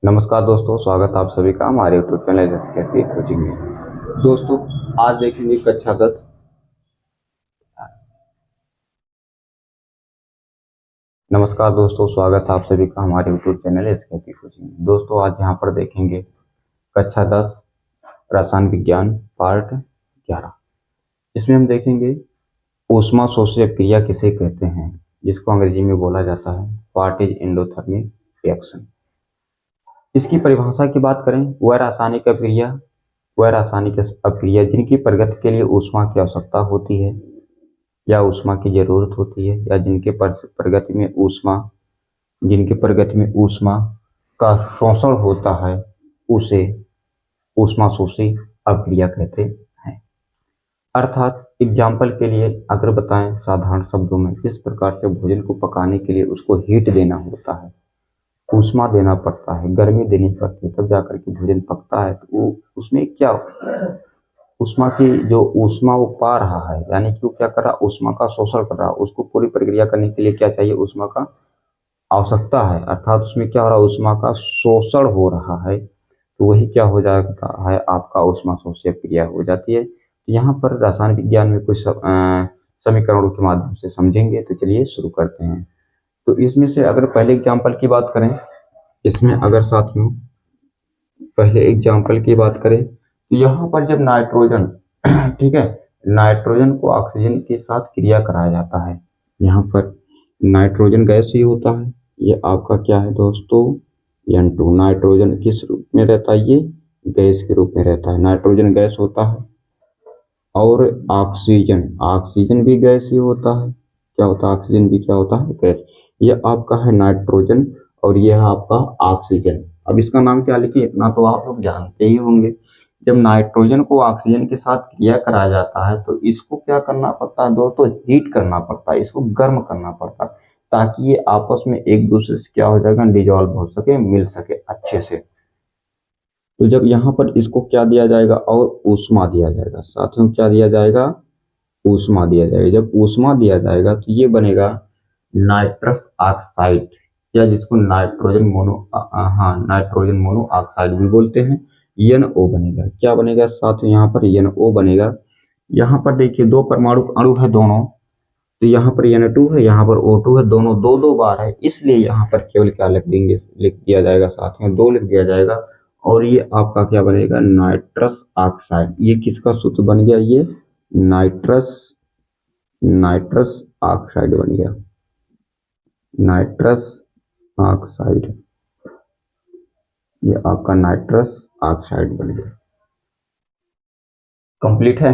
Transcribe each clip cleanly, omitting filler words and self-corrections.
नमस्कार दोस्तों, स्वागत आप सभी का हमारे यूट्यूब चैनल एसकेपी कोचिंग में। दोस्तों, आज देखेंगे कक्षा 10। नमस्कार दोस्तों, स्वागत आप सभी का हमारे यूट्यूब चैनल एसकेपी कोचिंग में। दोस्तों, आज यहाँ पर देखेंगे कक्षा 10 रसायन विज्ञान पार्ट 11। इसमें हम देखेंगे ऊष्मा शोषी क्रिया किसे कहते हैं, जिसको अंग्रेजी में बोला जाता है व्हाट इज एंडोथर्मिक रिएक्शन। इसकी परिभाषा की बात करें, वह रासायनिक अभिक्रिया जिनकी प्रगति के लिए ऊष्मा की आवश्यकता होती है या ऊष्मा की जरूरत होती है, या जिनके प्रगति में ऊष्मा का शोषण होता है, उसे ऊष्मा शोषी अभिक्रिया कहते हैं। अर्थात एग्जाम्पल के लिए अगर बताएं साधारण शब्दों में, इस प्रकार से भोजन को पकाने के लिए उसको हीट देना होता है, ऊष्मा देना पड़ता है, गर्मी देनी पड़ती है, तब जाकर के भोजन पकता है। तो वो उसमें क्या ऊष्मा की जो ऊष्मा वो पा रहा है, यानी कि वो क्या कर रहा है, ऊष्मा का शोषण कर रहा है। उसको पूरी प्रक्रिया करने के लिए क्या चाहिए, ऊष्मा का आवश्यकता है। अर्थात उसमें क्या हो रहा है, ऊष्मा का शोषण हो रहा है। तो वही क्या हो जाता है, आपका ऊष्मा शोषी क्रिया हो जाती है। तो यहाँ पर रसायन विज्ञान में कुछ समीकरणों के माध्यम से समझेंगे। तो चलिए शुरू करते हैं। तो इसमें से अगर पहले एग्जाम्पल की बात करें, इसमें अगर साथियों पहले एग्जाम्पल की बात करें, तो यहाँ पर जब नाइट्रोजन ठीक है, नाइट्रोजन को ऑक्सीजन के साथ क्रिया कराया जाता है। यहाँ पर नाइट्रोजन गैस ही होता है। ये आपका क्या है दोस्तों, N2। नाइट्रोजन किस रूप में रहता है, ये गैस के रूप में रहता है। नाइट्रोजन गैस होता है और ऑक्सीजन ऑक्सीजन भी गैस ही होता है। क्या होता है, ऑक्सीजन भी क्या होता है, गैस। ये आपका है नाइट्रोजन और ये है आपका ऑक्सीजन। अब इसका नाम क्या लिखिए, इतना तो आप लोग जानते ही होंगे। जब नाइट्रोजन को ऑक्सीजन के साथ क्रिया कराया जाता है, तो इसको क्या करना पड़ता है दोस्तों, हीट करना पड़ता है, इसको गर्म करना पड़ता है, ताकि ये आपस में एक दूसरे से क्या हो जाएगा, डिजॉल्व हो सके, मिल सके अच्छे से। तो जब यहाँ पर इसको क्या दिया जाएगा, और ऊष्मा दिया जाएगा। साथियों क्या दिया जाएगा, ऊष्मा दिया जाएगा। जब ऊष्मा दिया जाएगा तो ये बनेगा नाइट्रस ऑक्साइड, या जिसको नाइट्रोजन मोनो ऑक्साइड भी बोलते हैं। NO बनेगा। क्या बनेगा साथियों, यहाँ पर NO बनेगा। यहाँ पर देखिए दो परमाणु अणु है दोनों, तो यहाँ पर N2 है, यहाँ पर O2 है, दोनों दो दो बार है, इसलिए यहाँ पर केवल क्या लिख देंगे, लिख दिया जाएगा साथियों, 2 लिख दिया जाएगा। और ये आपका क्या बनेगा, नाइट्रस ऑक्साइड। ये किसका सूत्र बन गया, ये नाइट्रस नाइट्रस ऑक्साइड बन गया, नाइट्रस ऑक्साइड। ये आपका नाइट्रस ऑक्साइड बन गया। कंप्लीट है।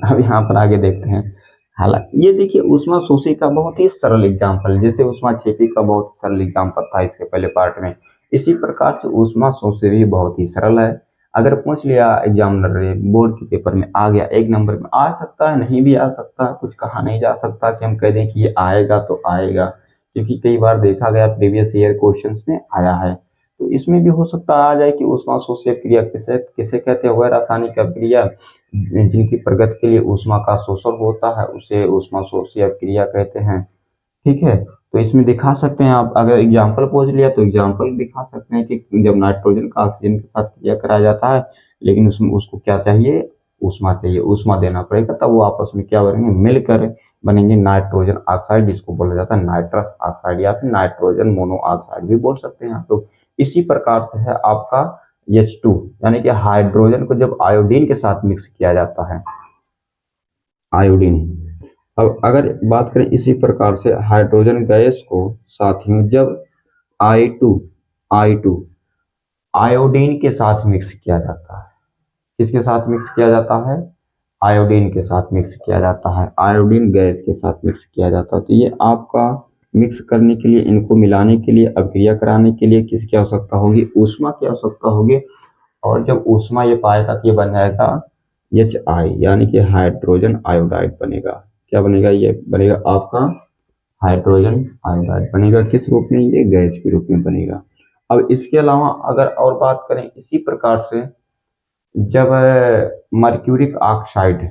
अब यहाँ पर आगे देखते हैं। हालांकि ये देखिए ऊष्मा शोषी का बहुत ही सरल एग्जाम्पल, जैसे ऊष्मा छेपी का बहुत सरल एग्जाम्पल था इसके पहले पार्ट में, इसी प्रकार से ऊष्मा शोषी भी बहुत ही सरल है। अगर पूछ लिया एग्जामिनर बोर्ड के पेपर में, आ गया, 1 नंबर में आ सकता है, नहीं भी आ सकता, कुछ कहा नहीं जा सकता कि हम कह दें कि ये आएगा तो आएगा, क्योंकि कई बार देखा गया प्रीवियस ईयर क्वेश्चंस में आया है। तो इसमें भी हो सकता आ जाए कि ऊष्मा शोषी क्रिया किसे किसे कहते हैं, वह रासायनिक अभिक्रिया जिनकी प्रगति के लिए ऊष्मा का शोषण होता है, उसे ऊष्मा शोषी अभिक्रिया कहते हैं। ठीक है, तो इसमें दिखा सकते हैं आप, अगर एग्जाम्पल पूछ लिया तो एग्जाम्पल दिखा सकते हैं कि जब नाइट्रोजन का ऑक्सीजन के साथ क्रिया कराया जाता है, लेकिन उसमें उसको क्या चाहिए, ऊष्मा चाहिए, ऊष्मा देना पड़ेगा, तब वो आपस में क्या बनेंगे, मिलकर बनेंगे नाइट्रोजन ऑक्साइड, जिसको बोला जाता है नाइट्रस ऑक्साइड, या फिर नाइट्रोजन मोनो ऑक्साइड भी बोल सकते हैं आप लोग। इसी प्रकार से है आपका H2, यानी कि हाइड्रोजन को जब आयोडीन के साथ मिक्स किया जाता है, आयोडीन। अब अगर बात करें इसी प्रकार से हाइड्रोजन गैस को साथियों, जब I2 I2 आयोडीन के साथ मिक्स किया जाता है, किसके साथ मिक्स किया जाता है, आयोडीन के साथ मिक्स किया जाता है, आयोडीन गैस के साथ मिक्स किया जाता है। तो ये आपका मिक्स करने के लिए, इनको मिलाने के लिए, अभिक्रिया कराने के लिए किसकी आवश्यकता होगी, ऊष्मा की आवश्यकता होगी। और जब ऊष्मा ये पाएगा तो ये बन जाएगा HI, यानी कि हाइड्रोजन आयोडाइड बनेगा। क्या बनेगा, ये बनेगा आपका हाइड्रोजन आयोडाइड बनेगा। किस रूप में, ये गैस के रूप में बनेगा। अब इसके अलावा अगर और बात करें इसी प्रकार से, जब मर्क्यूरिक ऑक्साइड,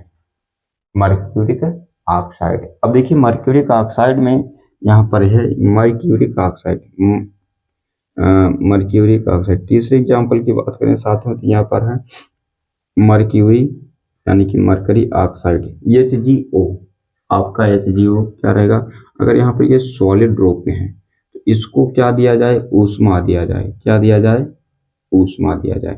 मर्क्यूरिक ऑक्साइड, अब देखिए मर्क्यूरिक ऑक्साइड में यहाँ पर है मर्क्यूरिक ऑक्साइड, मर्क्यूरिक ऑक्साइड। तीसरे एग्जाम्पल की बात करें साथियों तो यहाँ पर है मर्क्यूरी यानी कि मरकरी ऑक्साइड HgO। आपका HgO क्या रहेगा, अगर यहाँ पर ये सॉलिड रूप में है तो इसको क्या दिया जाए, ऊष्मा दिया जाए। क्या दिया जाए, ऊष्मा दिया जाए।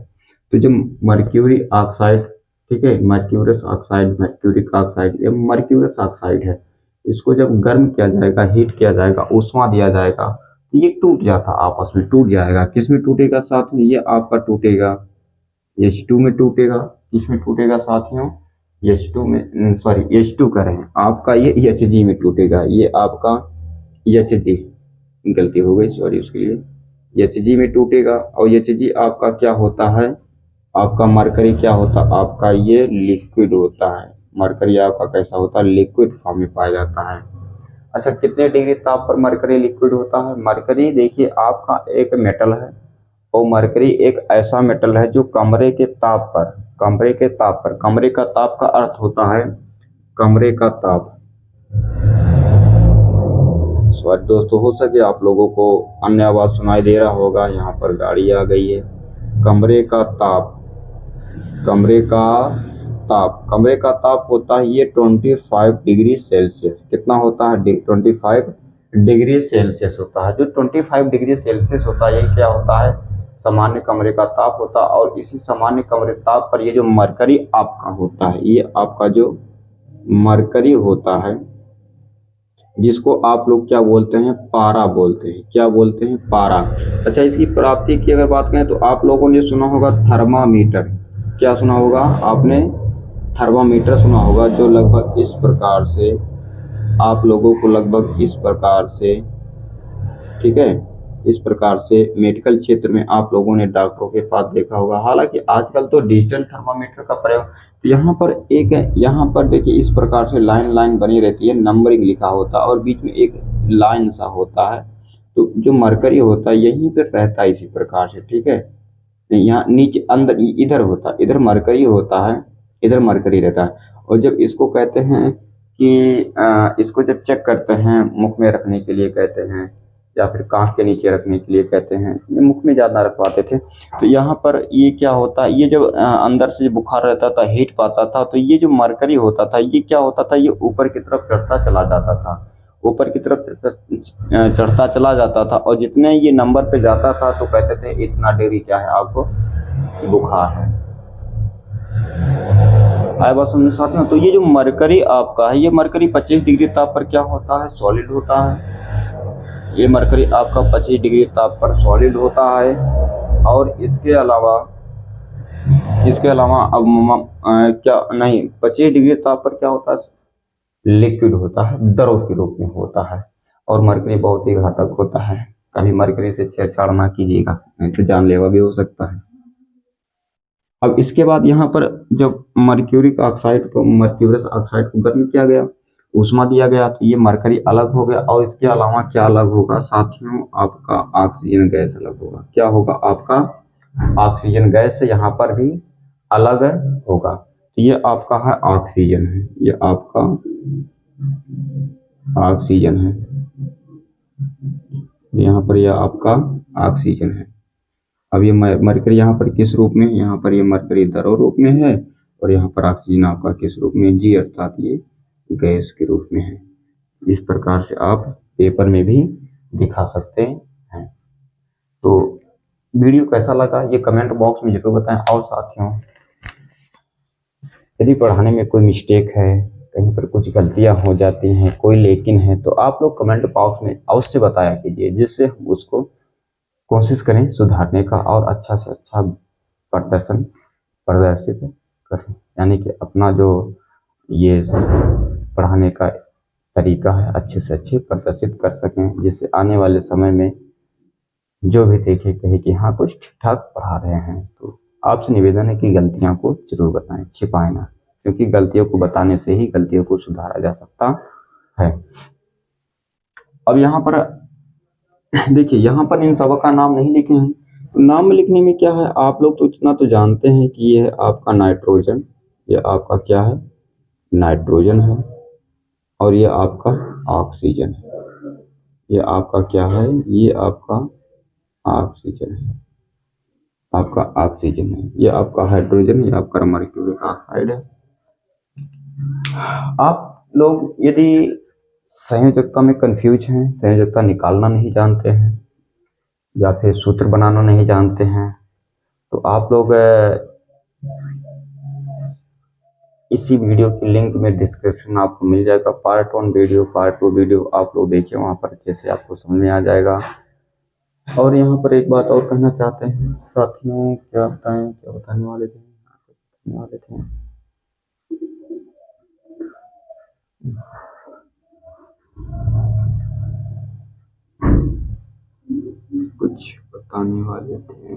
तो जब मर्क्यूरी ऑक्साइड, ठीक है, मर्क्यूरस ऑक्साइड, मर्क्यूरिक ऑक्साइड, ये मर्क्यूरस ऑक्साइड है, इसको जब गर्म किया जाएगा, हीट किया जाएगा, ऊष्मा दिया जाएगा तो ये टूट जाता, आपस में टूट जाएगा। किस में टूटेगा साथ में, ये आपका टूटेगा H2 में टूटेगा। किसमें टूटेगा साथियों, H2 में, सॉरी H2 कह रहे हैं, आपका ये Hg में टूटेगा। ये आपका Hg, गलती हो गई, सॉरी उसके लिए, Hg में टूटेगा। और Hg आपका क्या होता है, आपका मरकरी क्या होता है, आपका ये लिक्विड होता है। मरकरी आपका कैसा होता है, लिक्विड फॉर्म में पाया जाता है। अच्छा, कितने डिग्री ताप पर मरकरी लिक्विड होता है। मरकरी देखिए आपका एक मेटल है, और मरकरी एक ऐसा मेटल है जो कमरे के ताप पर, कमरे के ताप पर, कमरे का ताप का अर्थ होता है कमरे का ताप। सॉरी दोस्तों, हो सके आप लोगों को अन्य आवाज सुनाई दे रहा होगा, यहाँ पर गाड़ी आ गई है। कमरे का ताप, कमरे का ताप, कमरे का ताप होता है ये 25 डिग्री सेल्सियस। कितना होता है, 25 डिग्री सेल्सियस होता है। जो 25 डिग्री सेल्सियस होता है ये क्या होता है, सामान्य कमरे का ताप होता है। और इसी सामान्य कमरे ताप पर ये जो मरकरी आपका होता है, ये आपका जो मरकरी होता है, जिसको आप लोग क्या बोलते हैं, पारा बोलते हैं। क्या बोलते हैं, पारा। अच्छा, इसकी प्राप्ति की अगर बात करें तो आप लोगों ने सुना होगा थर्मामीटर। क्या सुना होगा आपने, थर्मामीटर सुना होगा, जो लगभग इस प्रकार से, आप लोगों को लगभग इस प्रकार से, ठीक है, इस प्रकार से मेडिकल क्षेत्र में आप लोगों ने डॉक्टरों के पास देखा होगा। हालांकि आजकल तो डिजिटल थर्मामीटर का प्रयोग, तो यहाँ पर एक, यहाँ पर देखिए इस प्रकार से लाइन लाइन बनी रहती है, नंबरिंग लिखा होता है और बीच में एक लाइन सा होता है। तो जो मरकरी होता है यहीं पर रहता है इसी प्रकार से, ठीक है। यहाँ नीचे अंदर इधर होता है, इधर मरकरी होता है, इधर मरकरी रहता है। और जब इसको कहते हैं कि इसको जब चेक करते हैं, मुख में रखने के लिए कहते हैं, या फिर कांख के नीचे रखने के लिए कहते हैं, ये मुख में ज़्यादा रखवाते थे। तो यहाँ पर ये क्या होता है, ये जब अंदर से बुखार रहता था, हीट पाता था, तो ये जो मरकरी होता था ये क्या होता था, ये ऊपर की तरफ चढ़ता चला जाता था, ऊपर की तरफ चढ़ता चला जाता था। और जितने ये नंबर पे जाता था तो कहते थे इतना डिग्री क्या है, आपको बुखार है। आए बात समझ साथियों। तो ये जो मरकरी आपका है, ये मरकरी 25 डिग्री ताप पर क्या होता है, सॉलिड होता है। ये मरकरी आपका 25 डिग्री ताप पर सॉलिड होता है। और इसके अलावा अब क्या नहीं, 25 डिग्री ताप पर क्या होता है, लिक्विड होता है, द्रव के रूप में होता है। और मरकरी बहुत ही घातक होता है, कभी मरकरी से छेड़छाड़ ना कीजिएगा, नहीं तो जानलेवा भी हो सकता है। अब इसके बाद यहाँ पर जब मर्क्यूरिक ऑक्साइड को, मर्क्यूरस ऑक्साइड को गर्म किया गया, ऊष्मा दिया गया, तो ये मरकरी अलग हो गया। और इसके अलावा क्या अलग होगा साथियों, आपका ऑक्सीजन गैस अलग होगा। क्या होगा, आपका ऑक्सीजन गैस यहाँ पर भी अलग होगा। तो ये आपका है ऑक्सीजन है, ये आपका ऑक्सीजन है, यहाँ पर यह आपका ऑक्सीजन है। अब ये मरकरी यहाँ पर किस रूप में है, यहाँ पर ये मरकरी द्रव रूप में है, और यहाँ पर ऑक्सीजन आपका किस रूप में, जी अर्थात ये गैस के रूप में है। इस प्रकार से आप पेपर में भी दिखा सकते हैं। तो वीडियो कैसा लगा ये कमेंट बॉक्स में जरूर बताएं। और साथियों, यदि पढ़ाने में कोई मिस्टेक है, कहीं पर कुछ गलतियां हो जाती हैं, कोई लेकिन है, तो आप लोग कमेंट बॉक्स में अवश्य बताया कीजिए, जिससे हम उसको कोशिश करें सुधारने का और अच्छा से अच्छा प्रदर्शित करें। यानी कि अपना जो ये पढ़ाने का तरीका है अच्छे से अच्छे प्रदर्शित कर सकें, जिससे आने वाले समय में जो भी देखे कहे कि हाँ कुछ ठीक ठाक पढ़ा रहे हैं। तो आपसे निवेदन है कि गलतियां को जरूर बताएं, छिपाएं ना, क्योंकि गलतियों को बताने से ही गलतियों को सुधारा जा सकता है। अब यहाँ पर देखिए, यहाँ पर इन सबक का नाम नहीं लिखे हैं। तो नाम लिखने में क्या है, आप लोग तो इतना तो जानते हैं कि ये है आपका नाइट्रोजन, ये आपका क्या है, नाइट्रोजन है। और ये आपका ऑक्सीजन है, ये आपका क्या है, ये आपका ऑक्सीजन है, आपका ऑक्सीजन है, ये आपका हाइड्रोजन, ये आपका मर्क्यूरिक ऑक्साइड है। आप लोग यदि संयोजकता में कंफ्यूज हैं, संयोजकता निकालना नहीं जानते हैं या फिर सूत्र बनाना नहीं जानते हैं, तो आप लोग इसी वीडियो की लिंक में डिस्क्रिप्शन में आपको मिल जाएगा। पार्ट 1 वीडियो, पार्ट 2 वीडियो आप लोग देखिए, वहाँ पर अच्छे से आपको समझ में आ जाएगा। और यहाँ पर एक बात और कहना चाहते हैं साथियों, क्या बताएं, क्या बताने वाले थे। कुछ बताने वाले थे,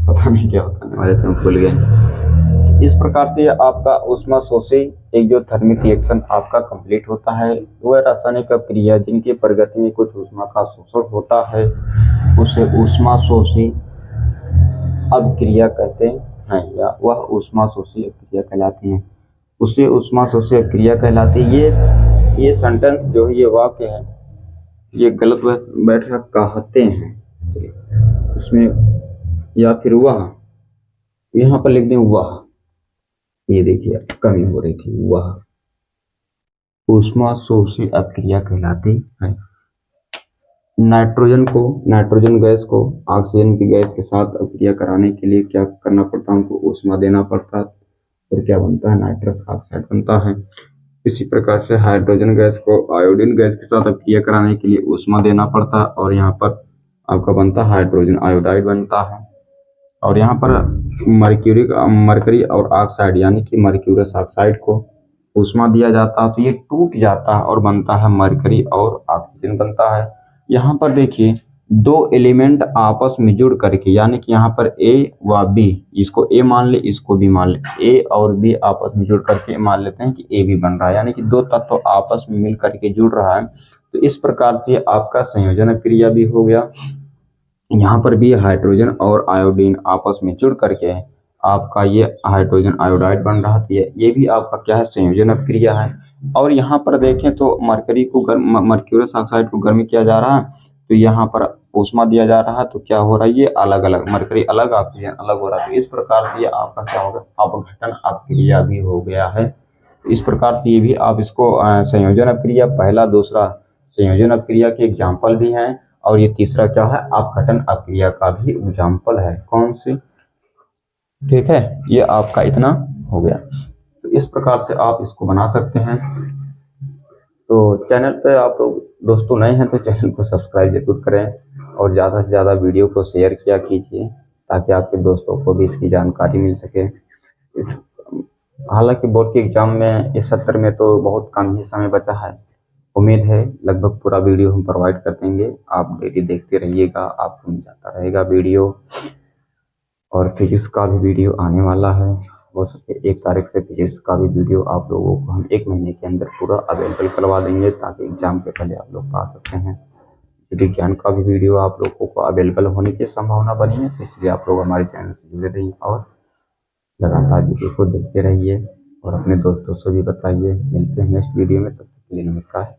पता नहीं क्या बताने वाले थे, हम भूल गए। इस प्रकार से आपका ऊष्माशोषी एक जो थर्मिक रिएक्शन आपका कंप्लीट होता है, वह रासायनिक क्रिया जिनकी प्रगति में कुछ ऊष्मा का शोषण होता है, उसे ऊष्माशोषी अभिक्रिया कहते हैं, या वह ऊष्माशोषी अभिक्रिया कहलाती है, उसे ऊष्माशोषी अभिक्रिया कहलाती है। ये सेंटेंस जो है, ये वाक्य है, ये गलत बैठ रहा, कहते हैं इसमें, या फिर वह, यहाँ पर लिख दें वह, ये देखिए कमी हो रही थी, वह ऊष्माशोषी अभिक्रिया कहलाती है। नाइट्रोजन गैस को ऑक्सीजन की गैस के साथ अभिक्रिया कराने के लिए क्या करना पड़ता है, हमको ऊष्मा देना पड़ता है, और क्या बनता है, नाइट्रस ऑक्साइड बनता है। इसी प्रकार से हाइड्रोजन गैस को आयोडीन गैस के साथ अभिक्रिया कराने के लिए ऊष्मा देना पड़ता है, और यहाँ पर आपका बनता है हाइड्रोजन आयोडाइड बनता है। और यहाँ पर मरकरी और ऑक्साइड यानी कि मर्क्यूरस ऑक्साइड को ऊष्मा दिया जाता है, तो ये टूट जाता है और बनता है मरकरी और ऑक्सीजन बनता है। यहाँ पर देखिए दो एलिमेंट आपस में जुड़ करके, यानी कि यहाँ पर ए व बी, इसको ए मान ले, इसको बी मान ले, ए और बी आपस में जुड़ करके मान लेते हैं कि ए बी बन रहा है, यानी कि दो तत्व तो आपस में मिल करके जुड़ रहा है। तो इस प्रकार से आपका संयोजन क्रिया भी हो गया। यहाँ पर भी हाइड्रोजन और आयोडीन आपस में जुड़ करके आपका ये हाइड्रोजन आयोडाइड बन रहा था, ये भी आपका क्या है, संयोजन अभिक्रिया है। और यहाँ पर देखें तो मर्क्यूरस ऑक्साइड को गर्म किया जा रहा है, तो यहाँ पर ऊष्मा दिया जा रहा है, तो क्या हो रहा है, ये अलग अलग, मरकरी अलग, ऑक्सीजन अलग हो रहा है। तो इस प्रकार से ये आपका क्या होगा, अपघटन अभिक्रिया भी हो गया है। तो इस प्रकार से ये भी आप इसको संयोजन अभिक्रिया, पहला दूसरा संयोजन अभिक्रिया के एग्जाम्पल भी हैं, और ये तीसरा क्या है, अपघटन अभिक्रिया का भी एग्जाम्पल है। कौन सी, ठीक है, ये आपका इतना हो गया। तो इस प्रकार से आप इसको बना सकते हैं। तो चैनल पे आप लोग दोस्तों नए हैं तो चैनल को सब्सक्राइब जरूर करें, और ज़्यादा से ज़्यादा वीडियो को शेयर किया कीजिए, ताकि आपके दोस्तों को भी इसकी जानकारी मिल सके। हालांकि बोर्ड के एग्जाम में इस सत्र में तो बहुत कम ही समय बचा है, उम्मीद है लगभग पूरा वीडियो हम प्रोवाइड कर देंगे। आप डेली देखते रहिएगा, आपको मिल जाता रहेगा वीडियो। और फिजिक्स का भी वीडियो आने वाला है, हो सके 1 तारीख से फिजिक्स का भी वीडियो आप लोगों को हम 1 महीने के अंदर पूरा अवेलेबल करवा देंगे, ताकि एग्जाम के पहले आप लोग पा सकते हैं। विज्ञान का भी वीडियो आप लोगों को अवेलेबल होने की संभावना बनी है, तो इसलिए आप लोग हमारे चैनल से जुड़े रहिए और लगातार वीडियो को देखते रहिए, और अपने दोस्तों से भी बताइए। मिलते हैं नेक्स्ट वीडियो में, तब तक के लिए नमस्कार।